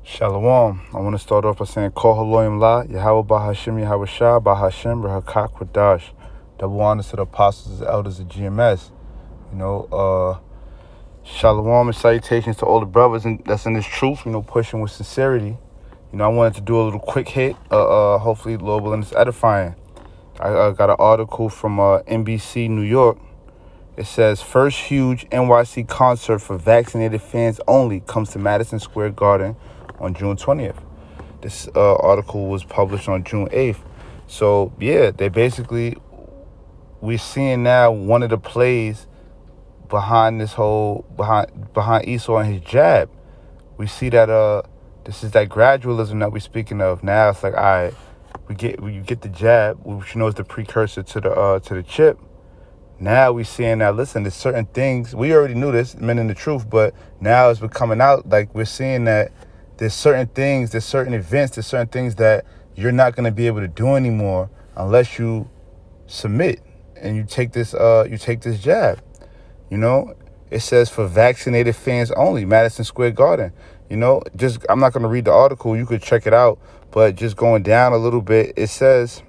Shalom. I want to start off by saying, Kol Haloyim La, Yahweh Bahashim, Yahweh Shah, Bahashim, Rahakak Wadash. Double honors to the apostles and elders of GMS. Shalom and salutations to all the brothers that's in this truth, pushing with sincerity. I wanted to do a little quick hit. Hopefully, the Lord willing, it's edifying. I got an article from NBC New York. It says, first huge NYC concert for vaccinated fans only comes to Madison Square Garden on June 20th. This article was published on June 8th. So, yeah, we're seeing now one of the plays behind this whole, behind Esau and his jab. We see that this is that gradualism that we're speaking of. Now it's like, all right, you get the jab, which is the precursor to the chip. Now we seeing that, listen, there's certain things, we already knew this, men in the truth, but now it's been coming out, like we're seeing that there's certain things, there's certain events, there's certain things that you're not going to be able to do anymore unless you submit and you take this jab. It says for vaccinated fans only, Madison Square Garden. I'm not going to read the article, you could check it out, but just going down a little bit, it says,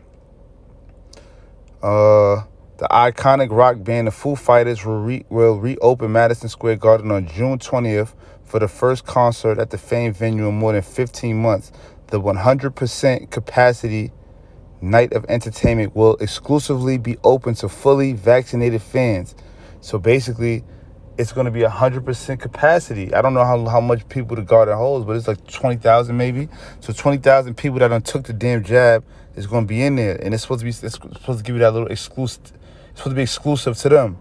the iconic rock band, the Foo Fighters, will reopen Madison Square Garden on June 20th for the first concert at the famed venue in more than 15 months. The 100% capacity night of entertainment will exclusively be open to fully vaccinated fans. So basically, it's going to be 100% capacity. I don't know how much people the garden holds, but it's like 20,000 maybe. So 20,000 people that done took the damn jab is going to be in there, and it's supposed to give you that little exclusive. It's supposed to be exclusive to them,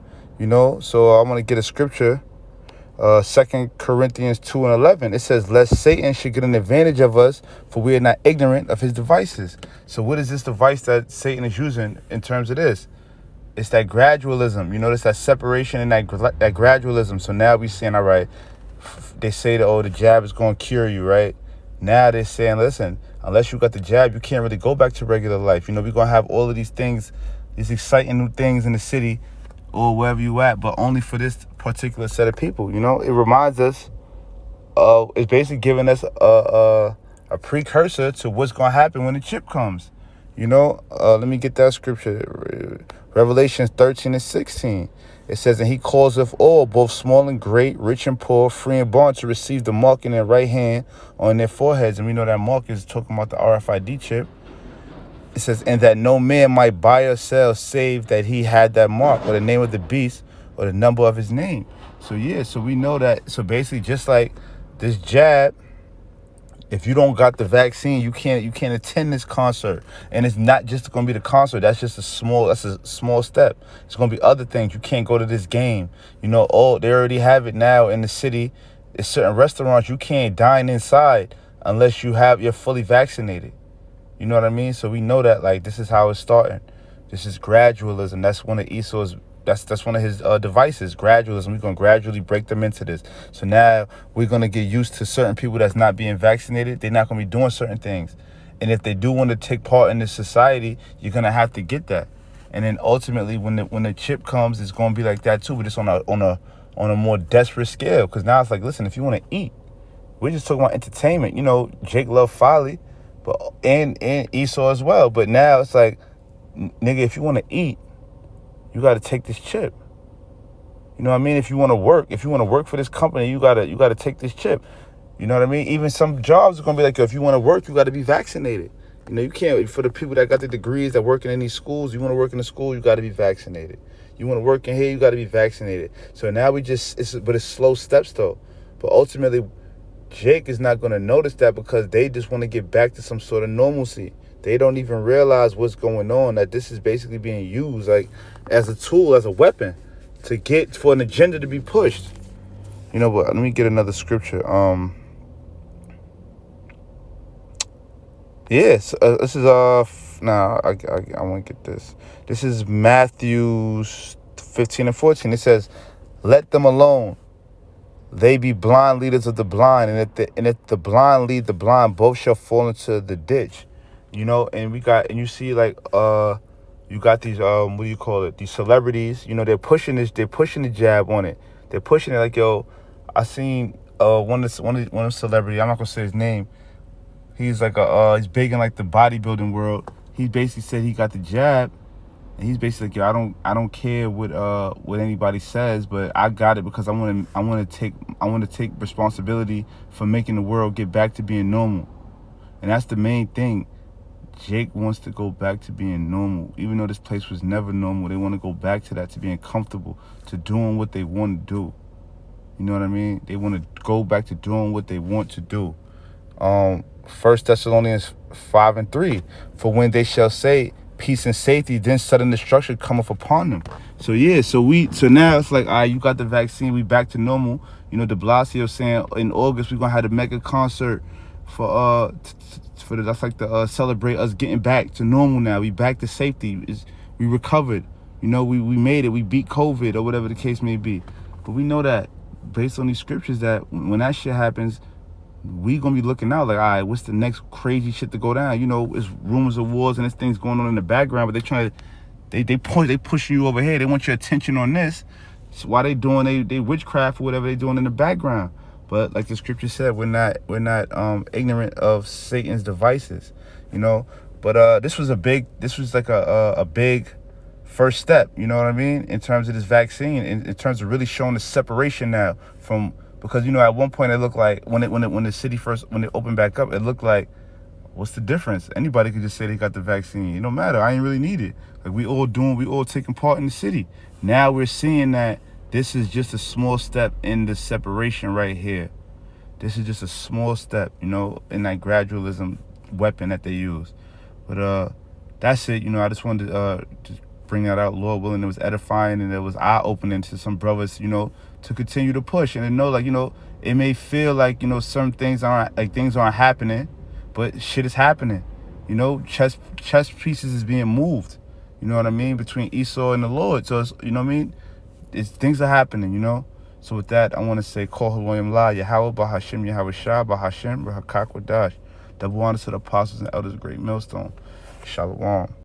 So I'm going to get a scripture, 2 Corinthians 2:11. It says, lest Satan should get an advantage of us, for we are not ignorant of his devices. So what is this device that Satan is using in terms of this? It's that gradualism, it's that separation and that gradualism. So now we saying, all right, they say that, the jab is going to cure you, right? Now they're saying, listen, unless you got the jab, you can't really go back to regular life. We're going to have all of these things, these exciting new things in the city or wherever you at, but only for this particular set of people. It reminds us it's basically giving us a precursor to what's going to happen when the chip comes. Let me get that scripture. Revelation 13:16. It says, and he calls of all, both small and great, rich and poor, free and bond, to receive the mark in their right hand on their foreheads. And we know that mark is talking about the RFID chip. It says, and that no man might buy or sell save that he had that mark, or the name of the beast, or the number of his name. So we know that. So basically, just like this jab, if you don't got the vaccine, you can't attend this concert. And it's not just going to be the concert. That's a small step. It's going to be other things. You can't go to this game. They already have it now in the city. There's certain restaurants you can't dine inside unless you're fully vaccinated. You know what I mean? So we know that, like, this is how it's starting. This is gradualism. That's one of Esau's. That's one of his devices, gradualism. We're going to gradually break them into this. So now we're going to get used to certain people that's not being vaccinated. They're not going to be doing certain things. And if they do want to take part in this society, you're going to have to get that. And then ultimately, when the chip comes, it's going to be like that too, but just on a more desperate scale. Because now it's like, listen, if you want to eat, we're just talking about entertainment. Jake loved folly, but and Esau as well. But now it's like, nigga, if you want to eat, you got to take this chip. You know what I mean? If you want to work for this company, you got to take this chip. You know what I mean? Even some jobs are going to be like, if you want to work, you got to be vaccinated. You can't, for the people that got the degrees that working in these schools, you want to work in the school, you got to be vaccinated. You want to work in here, you got to be vaccinated. So now it's slow steps though. But ultimately, Jake is not going to notice that because they just want to get back to some sort of normalcy. They don't even realize what's going on, that this is basically being used like as a tool, as a weapon to get for an agenda to be pushed. But let me get another scripture. Yes, this is I want to get this. This is Matthew 15:14. It says, "Let them alone. They be blind leaders of the blind, and if the blind lead the blind, both shall fall into the ditch." And you see, like, you got these what do you call it? These celebrities. They're pushing the jab on it. They're pushing it like, yo, I seen one of the celebrity. I'm not gonna say his name. He's like he's big in like the bodybuilding world. He basically said he got the jab, and he's basically like, yo, I don't care what anybody says, but I got it because I want to take responsibility for making the world get back to being normal, and that's the main thing. Jake wants to go back to being normal, even though this place was never normal. They want to go back to that, to being comfortable, to doing what they want to do. You know what I mean? They want to go back to doing what they want to do. 1 Thessalonians 5:3, for when they shall say peace and safety, then sudden destruction cometh upon them. So yeah, so now it's like, all right, you got the vaccine, we back to normal. You know, de Blasio saying in August we're gonna have a mega concert for that's like to celebrate us getting back to normal now. We back to safety. We recovered. You know, we made it. We beat COVID or whatever the case may be. But we know that based on these scriptures that when that shit happens, we gonna be looking out like, all right, what's the next crazy shit to go down? You know, it's rumors of wars and there's things going on in the background, but they trying to they pushing you over here. They want your attention on this. So why they doing they witchcraft or whatever they doing in the background? But like the scripture said, we're not ignorant of Satan's devices, you know. But this was like a big first step, you know what I mean, in terms of this vaccine, in terms of really showing the separation now from, because you know at one point it looked like when the city when it opened back up, it looked like, what's the difference? Anybody could just say they got the vaccine. It don't matter. I ain't really need it. Like we all taking part in the city. Now we're seeing that this is just a small step in the separation right here. This is just a small step, you know, in that gradualism weapon that they use. But that's it. You know, I just wanted to just bring that out. Lord willing, it was edifying and it was eye-opening to some brothers, you know, to continue to push and to know, like, you know, it may feel like, you know, some things aren't happening, but shit is happening. You know, chess pieces is being moved. You know what I mean? Between Esau and the Lord. So, it's, you know what I mean? Things are happening, you know? So with that, I want to say, Kol Haloyim La, Yahweh, Bahashim, Yahweh Shah, Bahashim, Rahakak Wadash. Double honor to the apostles and elders of Great Millstone. Shalom.